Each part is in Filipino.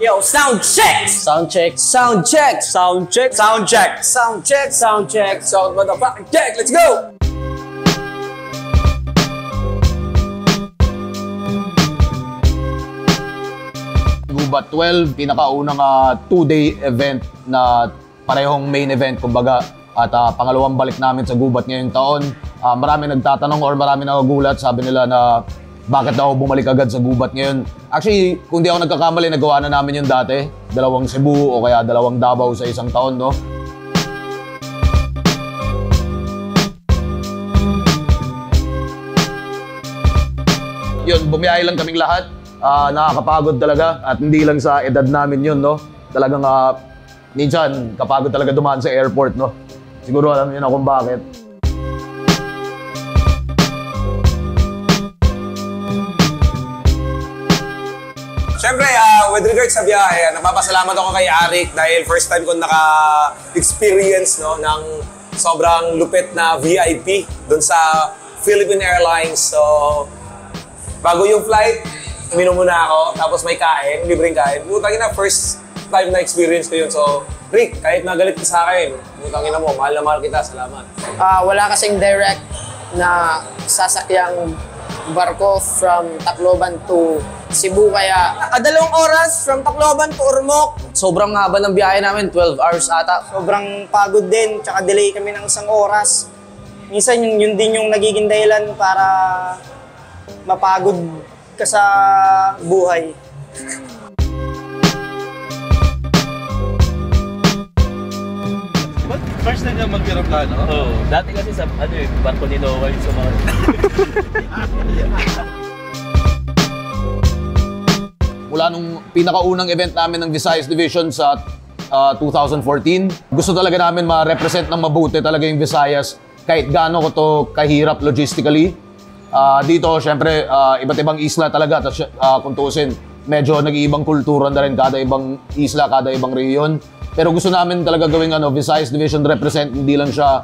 Yo, sound check! Sound check. Sound check! Sound check. Sound check! Sound check! Sound check! Sound motherfucking check! Let's go! Gubat 12, pinakaunang 2-day event na parehong main event kumbaga. At pangalawang balik namin sa Gubat ngayong taon. Marami nagtatanong or marami nakagulat, sabi nila na bakit daw bumalik agad sa Gubat ngayon. Actually, kung di ako nagkakamali, nagawa na namin yun dati. 2 Cebu o kaya 2 Davao sa isang taon, no? Yun, bumiyahe lang kaming lahat. Nakakapagod talaga at hindi lang sa edad namin yun, no? Talagang minsan kapagod talaga dumaan sa airport, no? Siguro alam niyo na kung bakit. Siyempre, with regards sa biyahe, napapasalamat ako kay Arik dahil first time ko naka-experience no, ng sobrang lupit na VIP dun sa Philippine Airlines. So, bago yung flight, uminom muna ako, tapos may kain, libreng kain. Butangin na, first time na experience ko yun. So, Rick, kahit nagalit ka sa akin, butangin na mo, mahal na mahal kita, salamat. Wala kasing direct na sasakyang barko from Tacloban to Cebu, kaya 2 oras from Tacloban to Ormoc. Sobrang haba ng biyahe namin, 12 hours ata. Sobrang pagod din, tsaka delay kami ng 1 oras. Minsan yun din yung nagiging dahilan para mapagod ka sa buhay. First time niya mag-aeroplano? Oo. Dati kasi sa barko ni Noah yung sumakot. Mula nung pinakaunang event namin ng Visayas Division sa 2014, gusto talaga namin ma-represent ng mabuti talaga yung Visayas kahit gaano ko to kahirap logistically. Dito, syempre, iba't ibang isla talaga. Tapos, kung tuusin, medyo nag-iibang kultura na rin kada ibang isla, kada ibang rehiyon. Pero gusto namin talaga gawing Visayas Division represent, hindi lang siya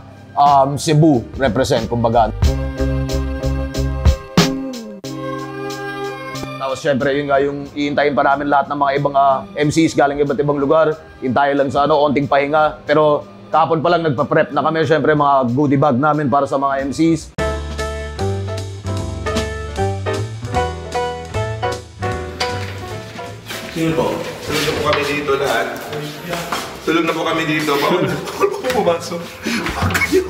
Cebu represent, kumbaga. Tapos syempre, yun nga, yung iintayin pa namin lahat ng mga ibang MCs galing iba't ibang lugar. Hintayin lang sa onting pahinga. Pero kahapon pa lang nagpa-prep na kami, syempre, mga goodie bag namin para sa mga MCs. Sino po? Tulog na po kami dito lahat. Tulog na po kami dito. Bawal po pumasok. Huwag kayo.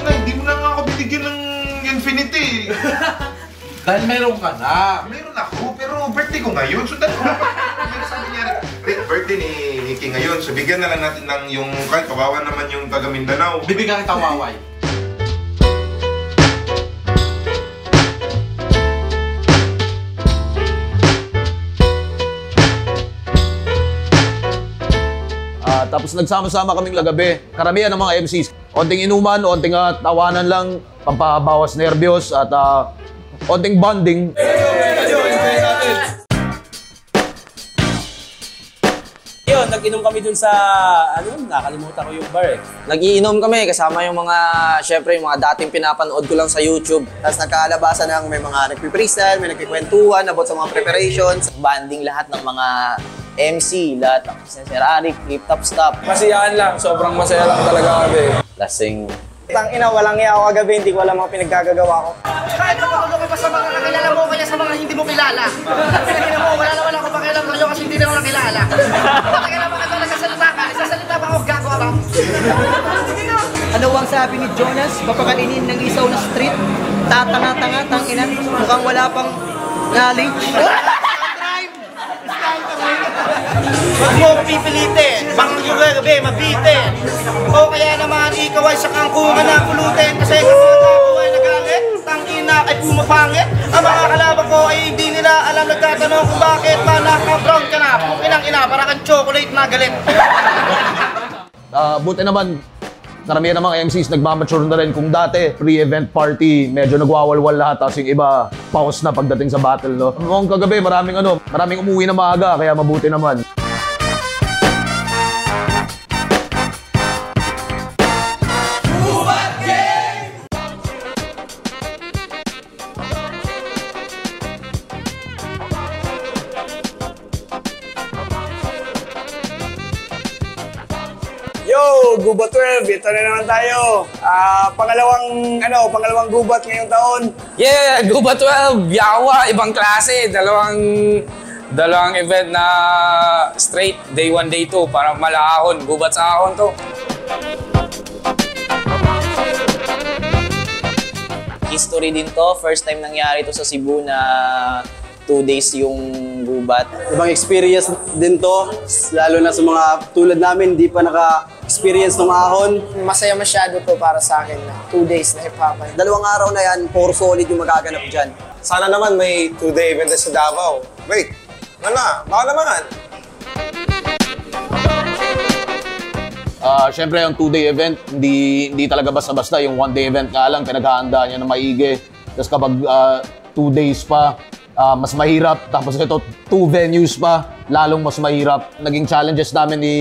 Hindi mo na nga ako binigyan ng Infinity. Dahil meron ka na. Meron ako, pero birthday ko ngayon. So dahil pero sabi niya, birthday ni Nicky ngayon. So bigyan na lang natin ng yung, kahit kawawa naman yung taga Mindanao. Bibigyan kita waway. Tapos nagsama-sama kaming lagabi. Karamihan ng mga MCs. Onting inuman, onting tawanan lang, pampabawas nervyos at onting bonding. Yun, nag-inom kami dun sa, nakalimutan ko yung bar eh. Nag-iinom kami kasama yung mga, syempre, yung mga dating pinapanood ko lang sa YouTube. Tapos nagkalabasan ng may mga nagpi-freestyle, may nagkikwentuhan about sa mga preparations. Banding lahat ng mga MC, lahat ng Sir Arik, Flip Top Stop. Masiyahan lang, sobrang masaya lang talaga kami. Lasing. Tangina, walang iya ako kagabi, hindi ko alam mga pinaggagawa ko. Kahit nakatulog ka pa sa mga nakilala mo, kaya sa mga hindi mo kilala. Tingnan mo, wala naman ako pakialam kayo kasi hindi na ako nakilala. Bakit ka naman ito nagsasalita ka? Nagsasalita ba ako gago ka? Ano ang sabi ni Jonas? Papakainin ng isaw na street? Tatanga-tanga, tangina, mukhang wala pang knowledge. Huwag mo pipilitin, baka yung gabi mabitin. O kaya naman ikaw ay sa kangkungan na pulutin. Kasi kapag ako ay nagalit, tangina ay pumapangit. Ang mga kalaban ko ay hindi nila alam, nagtatanong kung bakit ba naka-brown ka na. Pukinang ina, para kang chocolate na galit. Buti naman, karamihan ng mga MCs nagmamature na rin. Kung dati, pre-event party, medyo nagwawalwal lahat. Tapos yung iba, pause na pagdating sa battle, no? Noong kagabi, maraming umuwi na maaga, kaya mabuti naman. Gubat 12, ito na naman tayo. Pangalawang gubat ngayong taon. Yeah, Gubat 12, Yawa, ibang klase. Dalawang event na straight, day 1, day 2, para malahon. Gubat sa ahon to. History din to. First time nangyari to sa Cebu na 2 days yung gubat. Ibang experience din to, lalo na sa mga tulad namin, di pa naka-experience ng ahon. Masaya masyado to para sa akin na 2 days na hipapan. 2 araw na yan, 4 solid yung magaganap dyan. Sana naman may 2-day event sa Davao. Wait, baka naman. Siyempre, yung 2-day event, hindi talaga basta-basta. Yung 1-day event nga lang, pinaghahandaan niya na maigi. Tapos kapag 2 days pa, mas mahirap. Tapos ito, 2 venues pa, lalong mas mahirap. Naging challenges namin ni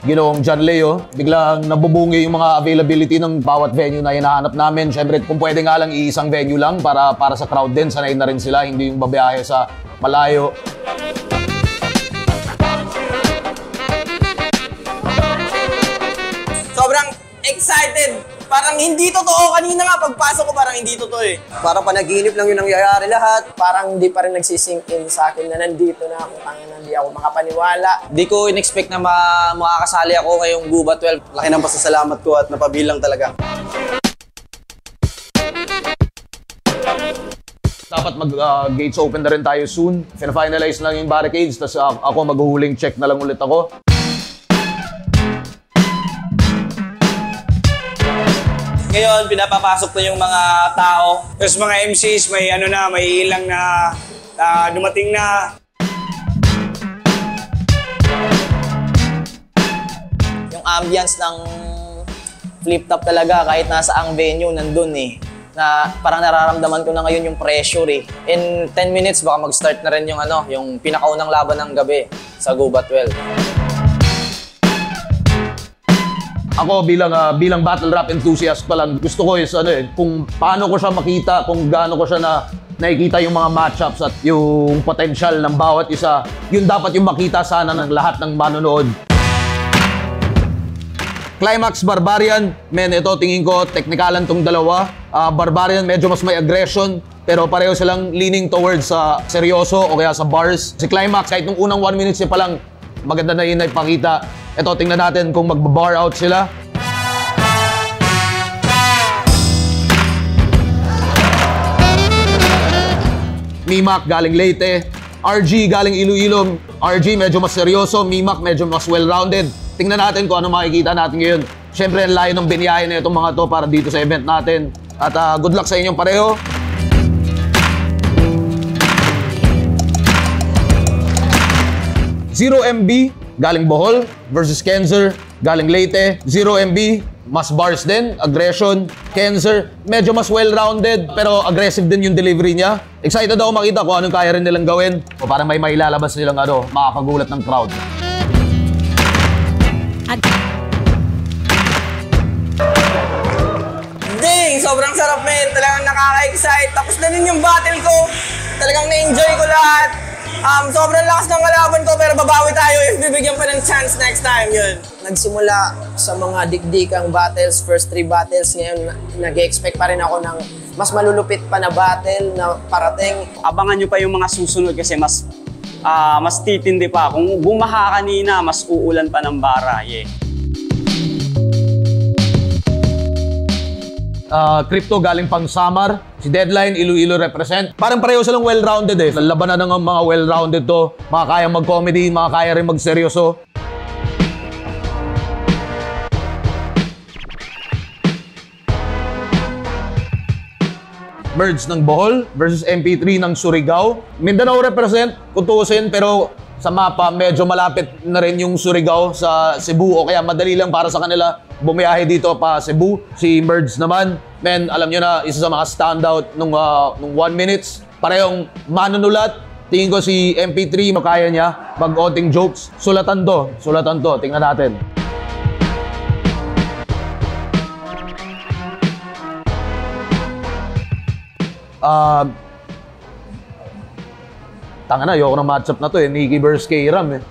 Ginoong John Leo. Biglang nabubungi yung mga availability ng bawat venue na hinahanap namin. Siyempre, kung pwede nga lang iisang venue lang para sa crowd din, sanay na rin sila, hindi yung babiyahe sa malayo. Sobrang excited. Parang hindi totoo. Kanina nga, pagpasok ko parang hindi totoo eh. Parang panaginip lang yung nangyayari lahat. Parang hindi pa rin nagsisink in sa akin na nandito na ako. Hindi ako makapaniwala. Di ko in-expect na makakasali ako ngayong Gubat 12. Laki ng pasasalamat ko at napabilang talaga. Dapat mag-gates open na rin tayo soon. Fina-finalize lang yung barricades, tapos ako maghuhuling check na lang ulit ako. Ngayon, pinapapasok na yung mga tao. Tapos mga MCs, may ilang na dumating na. Yung ambience ng flip top talaga, kahit nasa ang venue, nandun eh. Na parang nararamdaman ko na ngayon yung pressure eh. In 10 minutes, baka mag-start na rin yung pinakaunang laban ng gabi sa Gubat 12. Ako bilang battle rap enthusiast pa lang, gusto ko is kung paano ko siya makita, kung gaano ko siya nakikita yung mga matchups at yung potential ng bawat isa. Yun dapat yung makita sana ng lahat ng manonood. Climax Barbarian, ito tingin ko teknikalan tong dalawa. Barbarian medyo mas may aggression, pero pareho silang leaning towards sa seryoso o kaya sa bars. Si Climax, kahit nung unang 1 minute pa lang, maganda na yun na ipakita. Ito, tingnan natin kung mag-bar out sila. Mimak galing Leyte, RG galing Iloilo. RG medyo mas seryoso, Mimak medyo mas well-rounded. Tingnan natin kung ano makikita natin ngayon. Siyempre, ang layo ng biniyahe na itong mga to para dito sa event natin. At good luck sa inyong pareho. Zero MB galing Bohol versus Kenzer galing Leyte. 0 MB, mas bars din, aggression. Kenzer, medyo mas well-rounded pero aggressive din yung delivery niya. Excited ako makita kung anong kaya rin nilang gawin o parang may mailalabas nilang makakagulat ng crowd. Ding! Sobrang sarap, men. Talagang nakaka-excite. Tapos na rin yung battle ko. Talagang na-enjoy ko lahat. Sobrang lakas ng kalaban ko pero babawi tayo if bibigyan pa ng chance next time yun. Nagsimula sa mga dikdikang battles, first 3 battles, ngayon nag-expect pa rin ako ng mas malulupit pa na battle na parating. Abangan nyo pa yung mga susunod kasi mas titindi pa. Kung bumaha kanina, mas uulan pa ng bara. Yeah. Crypto galing pang Samar, si Deadline, Iloilo represent. Parang pareho silang well-rounded eh. Labanan ng mga well-rounded to. Mga kayang mag-comedy, mga kaya rin mag-seryoso. Merge ng Bohol versus MP3 ng Surigao. Mindanao represent, kung tuusin, pero sa mapa, medyo malapit na rin yung Surigao sa Cebu o kaya madali lang para sa kanila bumiyahe dito pa Cebu. Si Merge naman, alam nyo na, isa sa mga standout nung 1 minutes. Parehong manunulat. Tingin ko si MP3, makaya niya mag-onting jokes. Sulatan to. Tingnan natin. Tanga na, ayoko ng matchup na to eh. Nikki versus K-Ram eh.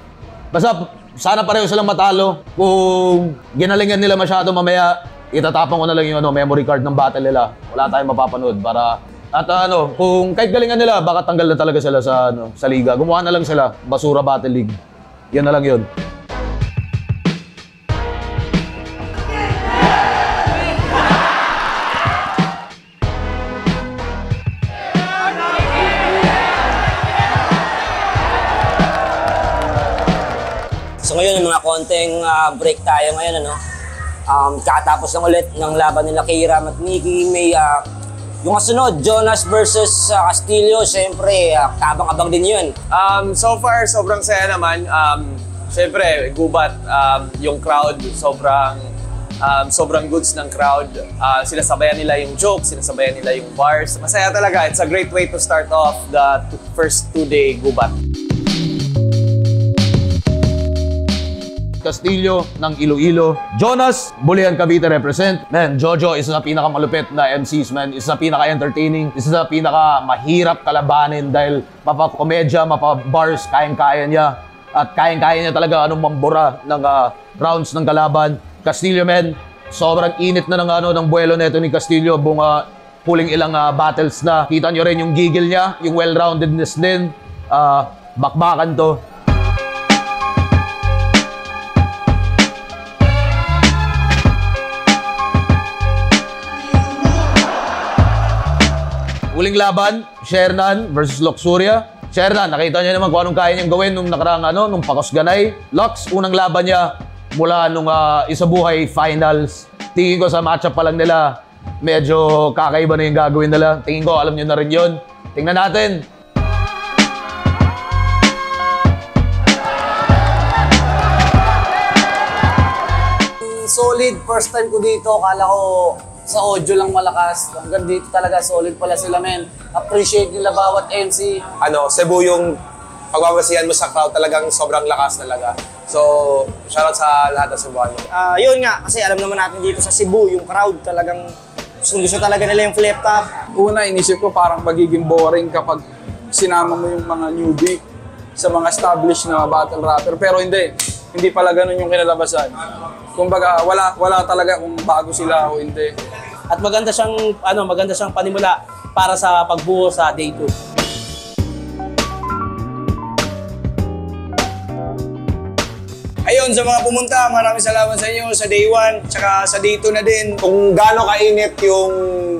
Basta Sana pareho silang matalo. Kung ginalingan nila masyado mamaya, itatapon ko na lang yung memory card ng battle nila. Wala tayong mapapanood para... At kung kahit galingan nila, baka tanggal na talaga sila sa liga. Gumawa na lang sila, Basura Battle League. Yan na lang yun. So ngayon, mga konting break tayo ngayon, ano? Kakatapos lang ulit ng laban nila K-Ram at Nikki. May yung kasunod, Jonas versus Castillo. Siyempre, kabang-abang din yun. So far, sobrang saya naman. Siyempre, gubat. Yung crowd, sobrang goods ng crowd. Sinasabayan nila yung jokes, sinasabayan nila yung bars. Masaya talaga. It's a great way to start off the first 2-day gubat. Castillo ng Iloilo. Jonas, Bulian Cavite represent. Man, Jojo, isa sa pinakamalupit na MCs, man. Isa sa pinaka-entertaining. Isa sa pinaka-mahirap kalabanin dahil mapa-komedya, mapa-bars, kayang-kaya niya. At kayang-kaya niya talaga mambura ng rounds ng kalaban. Castillo, man, sobrang init na ng buwelo neto ni Castillo. Huling ilang battles na. Kita nyo rin yung gigil niya, yung well-roundedness din. Bakbakan to. Huling laban, Shernan versus Luxuria. Shernan, nakita niya naman kung anong kaya niyang gawin nung nakaraang nung Pakosganay. Lux, unang laban niya mula nung Isabuhay Finals. Tingin ko sa matchup pa lang nila, medyo kakaiba na yung gagawin nila. Tingin ko, alam niyo na rin yun. Tingnan natin. Solid, first time ko dito. Akala ko sa audio lang malakas. Hanggang dito talaga, solid pala sila, men. Appreciate nila bawat MC. Cebu yung pagbabasihan mo sa crowd, talagang sobrang lakas talaga. So, shoutout sa lahat ng Cebuano. Yun nga, kasi alam naman natin dito sa Cebu, yung crowd talagang gusto talaga nila yung flip top. Una, inisip ko parang magiging boring kapag sinama mo yung mga newbie sa mga established na battle rapper. Pero hindi pala ganun yung kinalabasan. Kumbaga, wala talaga kung bago sila o hindi. At maganda siyang panimula para sa pagbuo sa day 2. Ayun, sa mga pumunta, maraming salamat sa inyo sa day 1, tsaka sa day 2 na din. Kung gaano kainit yung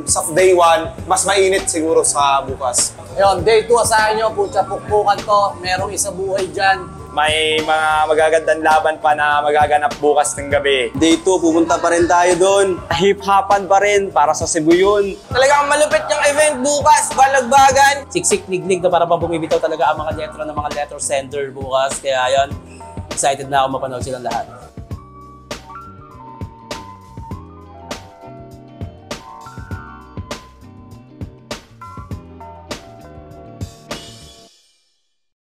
sa day 1, mas mainit siguro sa bukas. Ayun, day 2 asahan nyo, pukpukan to. Merong Isabuhay dyan. May mga magagandang laban pa na magaganap bukas ng gabi. Day 2, pupunta pa rin tayo doon. Hip-hopan pa rin para sa Cebu yun. Talagang malupit yung event bukas, balagbagan. Siksik, nignig na para bang bumibitaw talaga ang mga letter ng mga letter sender bukas. Kaya yan, excited na ako mapanood silang lahat.